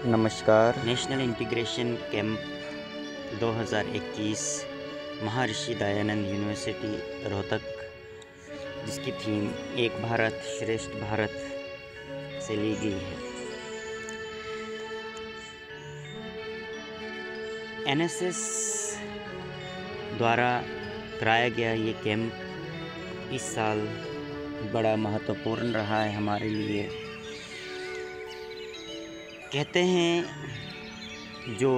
नमस्कार। National integration camp 2021 Maharshi Dayanand university Rohtak, जिसकी theme एक भारत श्रेष्ठ भारत से ली गई है। एनएसएस द्वारा कराया गया ये कैंप इस साल बड़ा महत्वपूर्ण रहा है हमारे लिए। कहते हैं जो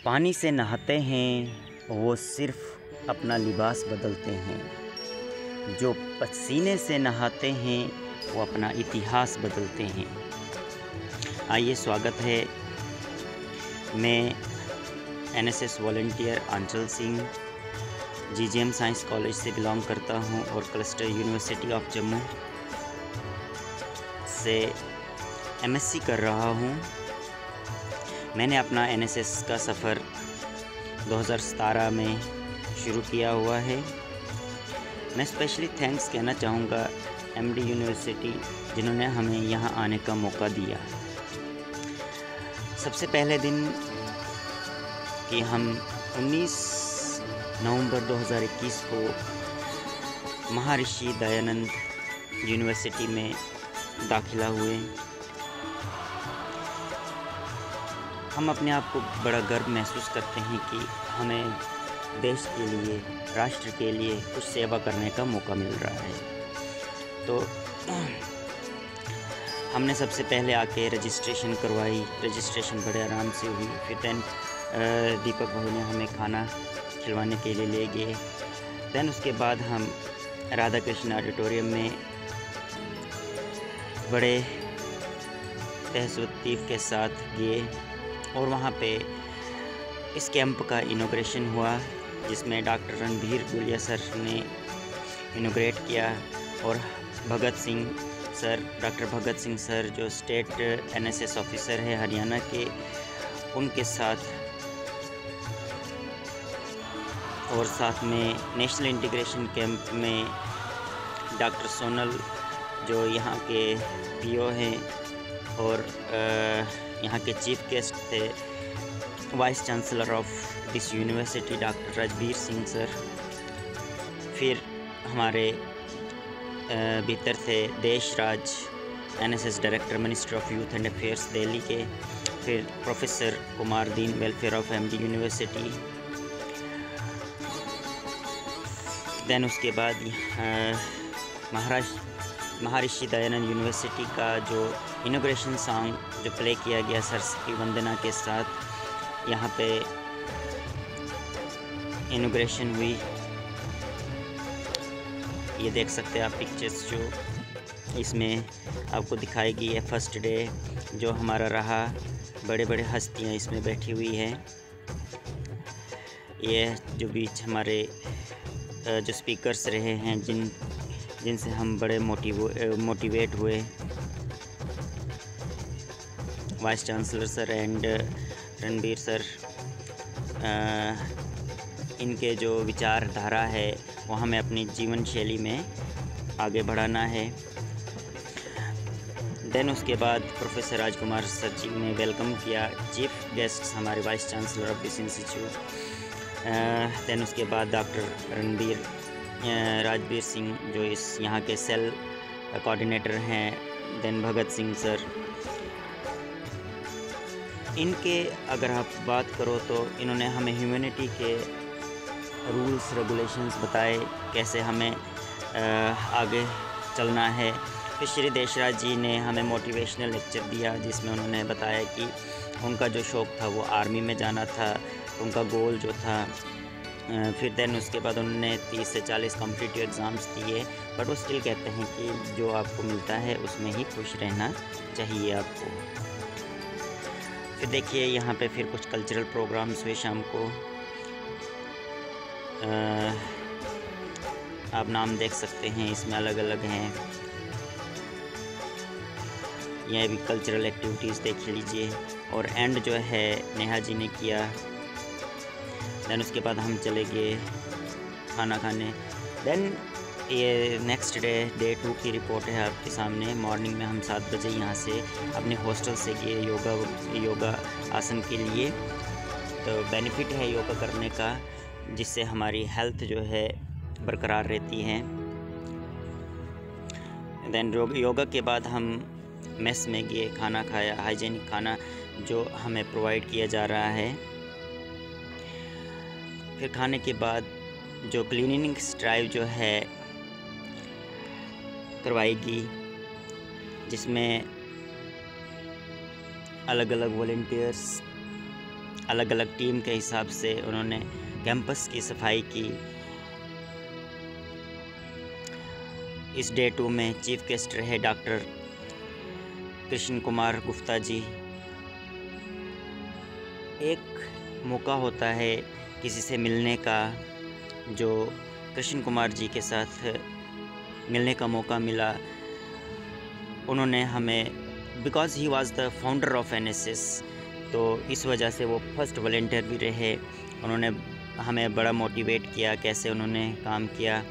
पानी से नहाते हैं वो सिर्फ अपना लिबास बदलते हैं, जो पसीने से नहाते हैं वो अपना इतिहास बदलते हैं। आइए, स्वागत है। मैं एनएसएस वॉलंटियर आंचल सिंह जीजीएम साइंस कॉलेज से बिलोंग करता हूं और क्लस्टर यूनिवर्सिटी ऑफ जम्मू से एमएससी कर रहा हूं। मैंने अपना एनएसएस का सफ़र 2017 में शुरू किया हुआ है। मैं स्पेशली थैंक्स कहना चाहूँगा एमडी यूनिवर्सिटी, जिन्होंने हमें यहाँ आने का मौका दिया। सबसे पहले दिन कि हम 19 नवंबर 2021 को महर्षि दयानंद यूनिवर्सिटी में दाखिला हुए। हम अपने आप को बड़ा गर्व महसूस करते हैं कि हमें देश के लिए, राष्ट्र के लिए कुछ सेवा करने का मौका मिल रहा है। तो हमने सबसे पहले आके रजिस्ट्रेशन करवाई। रजिस्ट्रेशन बड़े आराम से हुई। फिर दैन दीपक भाई ने हमें खाना खिलवाने के लिए ले गए। दैन उसके बाद हम राधा कृष्ण ऑडिटोरियम में बड़े तहज़्ज़ुब के साथ गए और वहाँ पे इस कैंप का इनॉग्रेशन हुआ, जिसमें डॉक्टर रणबीर गुलिया सर ने इनॉग्रेट किया और डॉक्टर भगत सिंह सर जो स्टेट एनएसएस ऑफिसर है हरियाणा के, उनके साथ, और साथ में नेशनल इंटीग्रेशन कैंप में डॉक्टर सोनल जो यहाँ के पीओ हैं और यहाँ के चीफ गेस्ट थे vice chancellor of this university doctor Rajbir Singh sir. फिर हमारे भीतर थे Desh Raj, NSS director, minister of youth and affairs Delhi के। फिर professor Kumar Deen, welfare of MD university. Then उसके बाद महर्षि दयानंद यूनिवर्सिटी का जो इनॉग्रेशन सॉन्ग जो प्ले किया गया सरस्वती वंदना के साथ, यहाँ पे इनॉग्रेशन हुई। ये देख सकते हैं आप पिक्चर्स जो इसमें आपको दिखाएगी। ये फर्स्ट डे जो हमारा रहा, बड़े बड़े हस्तियाँ इसमें बैठी हुई है। ये जो बीच हमारे जो स्पीकर्स रहे हैं, जिनसे हम बड़े मोटिवेट हुए, vice chancellor sir and Ranbir sir, इनके जो विचारधारा है वो हमें अपनी जीवन शैली में आगे बढ़ाना है। देन उसके बाद प्रोफेसर राजकुमार सर जी ने वेलकम किया, चीफ गेस्ट हमारे vice chancellor of this institute. Then उसके बाद डॉक्टर राजबीर सिंह जो इस यहाँ के सेल कोऑर्डिनेटर हैं। देन भगत सिंह सर, इनके अगर आप बात करो तो इन्होंने हमें ह्यूमैनिटी के रूल्स रेगुलेशंस बताए, कैसे हमें आगे चलना है। फिर श्री देशराज जी ने हमें मोटिवेशनल लेक्चर दिया, जिसमें उन्होंने बताया कि उनका जो शौक़ था वो आर्मी में जाना था, उनका गोल जो था। फिर दैन उसके बाद उन्होंने 30 से 40 कॉम्पिटिटिव एग्ज़ाम्स दिए, बट वो स्टिल कहते हैं कि जो आपको मिलता है उसमें ही खुश रहना चाहिए आपको। फिर देखिए यहाँ पे फिर कुछ कल्चरल प्रोग्राम्स हुए शाम को। आप नाम देख सकते हैं, इसमें अलग अलग हैं। यह भी कल्चरल एक्टिविटीज़ देख लीजिए। और एंड जो है नेहा जी ने किया। देन उसके बाद हम चले गए खाना खाने। देन ये नेक्स्ट डे 2 की रिपोर्ट है आपके सामने। मॉर्निंग में हम 7 बजे यहाँ से अपने हॉस्टल से गए योगा आसन के लिए। तो बेनिफिट है योगा करने का, जिससे हमारी हेल्थ जो है बरकरार रहती है। देन योगा के बाद हम मेस में गए, खाना खाया, हाइजीनिक खाना जो हमें प्रोवाइड किया जा रहा है। फिर खाने के बाद जो क्लीनिंग ड्राइव जो है करवाएगी, जिसमें अलग अलग वॉलंटियर्स अलग अलग टीम के हिसाब से उन्होंने कैंपस की सफाई की। इस डे 2 में चीफ गेस्ट रहे डॉक्टर कृष्ण कुमार गुप्ता जी। एक मौका होता है किसी से मिलने का, जो कृष्ण कुमार जी के साथ मिलने का मौका मिला। उन्होंने हमें, because he was the founder of NSS, तो इस वजह से वो फर्स्ट वॉलंटियर भी रहे। उन्होंने हमें बड़ा मोटिवेट किया, कैसे उन्होंने काम किया,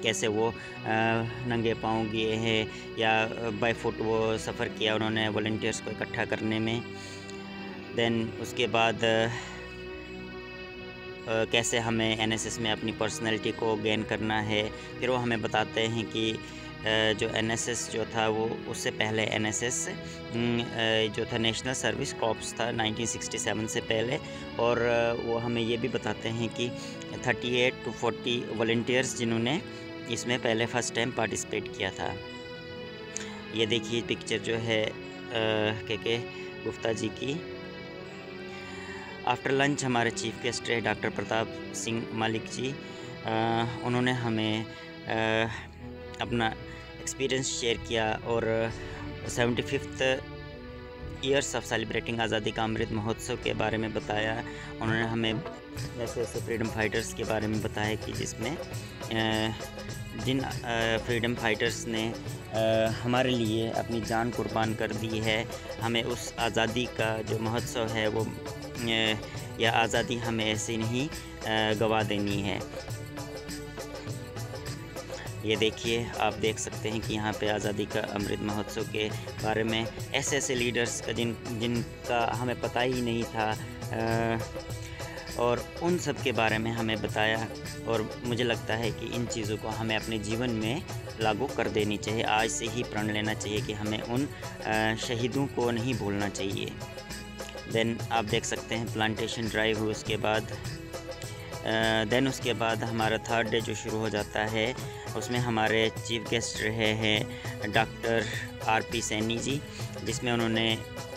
कैसे वो नंगे पाँव गए हैं या बाय फुट वो सफ़र किया उन्होंने वॉलंटियर्स को इकट्ठा करने में। देन उसके बाद कैसे हमें NSS में अपनी पर्सनैलिटी को गेन करना है। फिर वो हमें बताते हैं कि जो NSS जो था वो उससे पहले NSS जो था नेशनल सर्विस कॉर्प्स था 1967 से पहले। और वो हमें ये भी बताते हैं कि 38 to 40 वॉलंटियर्स जिन्होंने इसमें पहले फ़र्स्ट टाइम पार्टिसिपेट किया था। ये देखिए पिक्चर जो है के गुप्ता जी की। आफ्टर लंच हमारे चीफ गेस्ट रहे डॉक्टर प्रताप सिंह मलिक जी। उन्होंने हमें अपना एक्सपीरियंस शेयर किया और 75th ईयर्स ऑफ सेलिब्रेटिंग आज़ादी का अमृत महोत्सव के बारे में बताया। उन्होंने हमें ऐसे फ्रीडम फाइटर्स के बारे में बताया कि जिसमें जिन फ्रीडम फाइटर्स ने हमारे लिए अपनी जान कुर्बान कर दी है। हमें उस आज़ादी का जो महोत्सव है वो या आज़ादी हमें ऐसे नहीं गवा देनी है। ये देखिए, आप देख सकते हैं कि यहाँ पे आज़ादी का अमृत महोत्सव के बारे में ऐसे ऐसे लीडर्स का जिनका हमें पता ही नहीं था, और उन सब के बारे में हमें बताया। और मुझे लगता है कि इन चीज़ों को हमें अपने जीवन में लागू कर देनी चाहिए। आज से ही प्रण लेना चाहिए कि हमें उन शहीदों को नहीं भूलना चाहिए। देन आप देख सकते हैं प्लांटेशन ड्राइव हुई उसके बाद। देन उसके बाद हमारा 3rd डे जो शुरू हो जाता है, उसमें हमारे चीफ गेस्ट रहे हैं डॉक्टर RP सैनी जी, जिसमें उन्होंने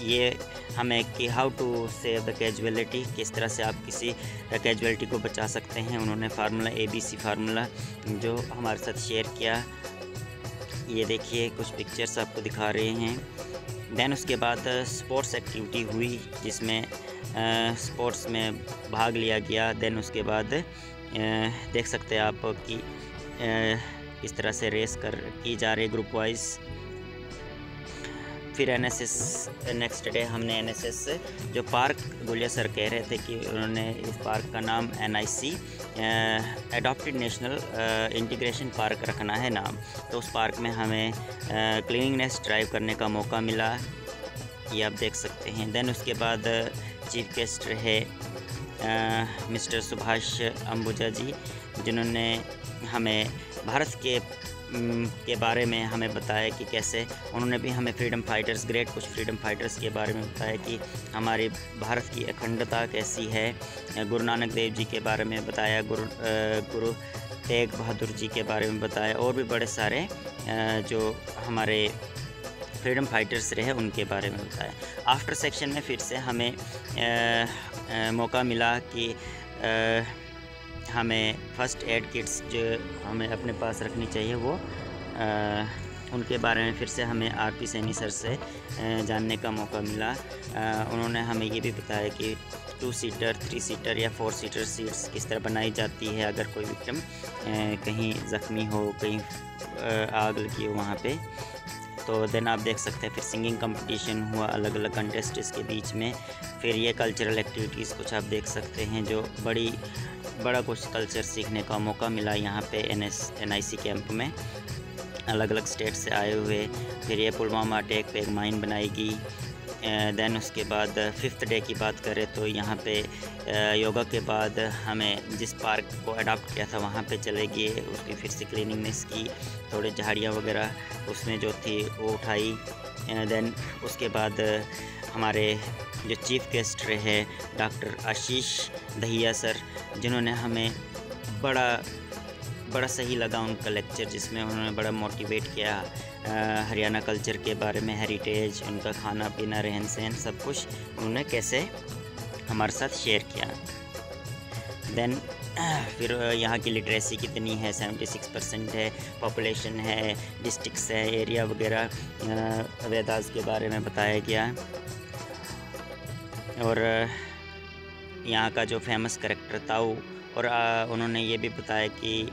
ये हमें कि how to save the casualty, किस तरह से आप किसी कैजुअलिटी को बचा सकते हैं। उन्होंने फार्मूला ABC फार्मूला जो हमारे साथ शेयर किया। ये देखिए कुछ पिक्चर्स आपको दिखा रहे हैं। देन उसके बाद स्पोर्ट्स एक्टिविटी हुई, जिसमें स्पोर्ट्स में भाग लिया गया। देन उसके बाद देख सकते हैं आप कि किस तरह से रेस की जा रही ग्रुप वाइज। फिर NSS नेक्स्ट डे हमने NSS जो पार्क गुलिया सर कह रहे थे कि उन्होंने इस पार्क का नाम NIC adopted national integration park रखना है नाम। तो उस पार्क में हमें क्लीनिंगनेस ड्राइव करने का मौका मिला, ये आप देख सकते हैं। देन उसके बाद चीफ गेस्ट रहे मिस्टर सुभाष अंबुजा जी, जिन्होंने हमें भारत के बारे में हमें बताया कि कैसे उन्होंने भी हमें फ्रीडम फाइटर्स, ग्रेट कुछ फ्रीडम फाइटर्स के बारे में बताया कि हमारी भारत की अखंडता कैसी है। गुरु नानक देव जी के बारे में बताया, गुरु तेग बहादुर जी के बारे में बताया, और भी बड़े सारे जो हमारे फ्रीडम फाइटर्स रहे उनके बारे में बताया। आफ्टर सेक्शन में फिर से हमें मौका मिला कि हमें फ़र्स्ट एड किट्स जो हमें अपने पास रखनी चाहिए, वो उनके बारे में फिर से हमें RP सैनी सर से जानने का मौका मिला। उन्होंने हमें ये भी बताया कि 2 सीटर, 3 सीटर या 4 सीटर सीट्स किस तरह बनाई जाती है अगर कोई विक्टिम कहीं ज़ख्मी हो, कहीं आग लगी हो वहाँ पे। तो देन आप देख सकते हैं फिर सिंगिंग कंपटीशन हुआ अलग अलग कंटेस्टेंट्स के बीच में। फिर ये कल्चरल एक्टिविटीज़ कुछ आप देख सकते हैं जो बड़ा कुछ कल्चर सीखने का मौका मिला यहाँ पे NIC कैंप में, अलग अलग स्टेट से आए हुए। फिर ये पुलवामा अटैक पे एक माइन बनाएगी। देन उसके बाद 5th डे की बात करें तो यहाँ पे योगा के बाद हमें जिस पार्क को अडॉप्ट किया था वहाँ पे चले गए, उसकी फिर से क्लीनिंगनेस की, थोड़े झाड़ियाँ वगैरह उसमें जो थी वो उठाई। देन उसके बाद हमारे जो चीफ़ गेस्ट रहे डॉक्टर आशीष दहिया सर, जिन्होंने हमें बड़ा सही लगा उनका लेक्चर, जिसमें उन्होंने बड़ा मोटिवेट किया हरियाणा कल्चर के बारे में, हेरिटेज, उनका खाना पीना, रहन सहन, सब कुछ उन्होंने कैसे हमारे साथ शेयर किया। देन फिर यहाँ की लिटरेसी कितनी है, 76% है, पॉपुलेशन है, डिस्ट्रिक्ट्स है, एरिया वगैरह वेदास के बारे में बताया गया। और यहाँ का जो फेमस करेक्टर ताऊ, और उन्होंने ये भी बताया कि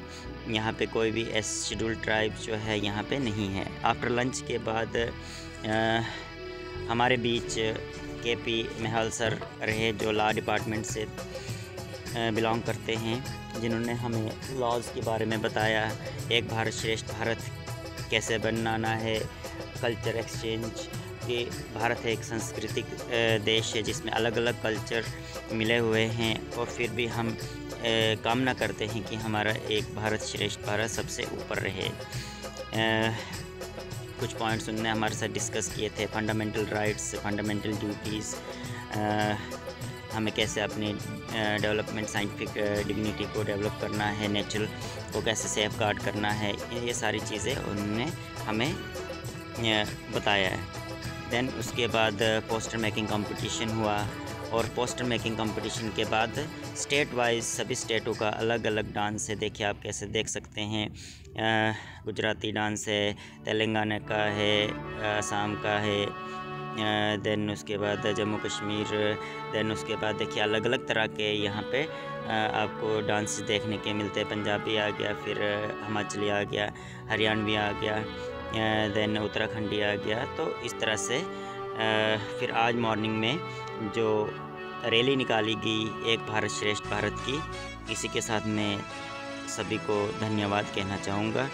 यहाँ पे कोई भी शेड्यूल्ड ट्राइब जो है यहाँ पे नहीं है। आफ्टर लंच के बाद हमारे बीच KP मेहल सर रहे, जो लॉ डिपार्टमेंट से बिलोंग करते हैं, जिन्होंने हमें लॉज के बारे में बताया, एक भारत श्रेष्ठ भारत कैसे बनाना है, कल्चर एक्सचेंज कि भारत एक सांस्कृतिक देश है जिसमें अलग अलग कल्चर मिले हुए हैं, और फिर भी हम कामना करते हैं कि हमारा एक भारत श्रेष्ठ भारत सबसे ऊपर रहे। कुछ पॉइंट्स उन्होंने हमारे साथ डिस्कस किए थे, फंडामेंटल राइट्स, फंडामेंटल ड्यूटीज़, हमें कैसे अपनी डेवलपमेंट, साइंटिफिक डिग्निटी को डेवलप करना है, नेचर को कैसे सेफ गार्ड करना है, ये सारी चीज़ें उन्होंने हमें बताया है। देन उसके बाद पोस्टर मेकिंग कंपटीशन हुआ, और पोस्टर मेकिंग कंपटीशन के बाद स्टेट वाइज सभी स्टेटों का अलग अलग डांस है। देखिए आप कैसे देख सकते हैं, गुजराती डांस है, तेलंगाना का है, असम का है, देन उसके बाद जम्मू कश्मीर, देन उसके बाद देखिए अलग अलग तरह के यहाँ पे आपको डांस देखने के मिलते हैं। पंजाबी आ गया, फिर हिमाचली आ गया, हरियाणवी आ गया, देन उत्तराखंडी आ गया। तो इस तरह से फिर आज मॉर्निंग में जो रैली निकाली गई एक भारत श्रेष्ठ भारत की, इसी के साथ मैं सभी को धन्यवाद कहना चाहूँगा।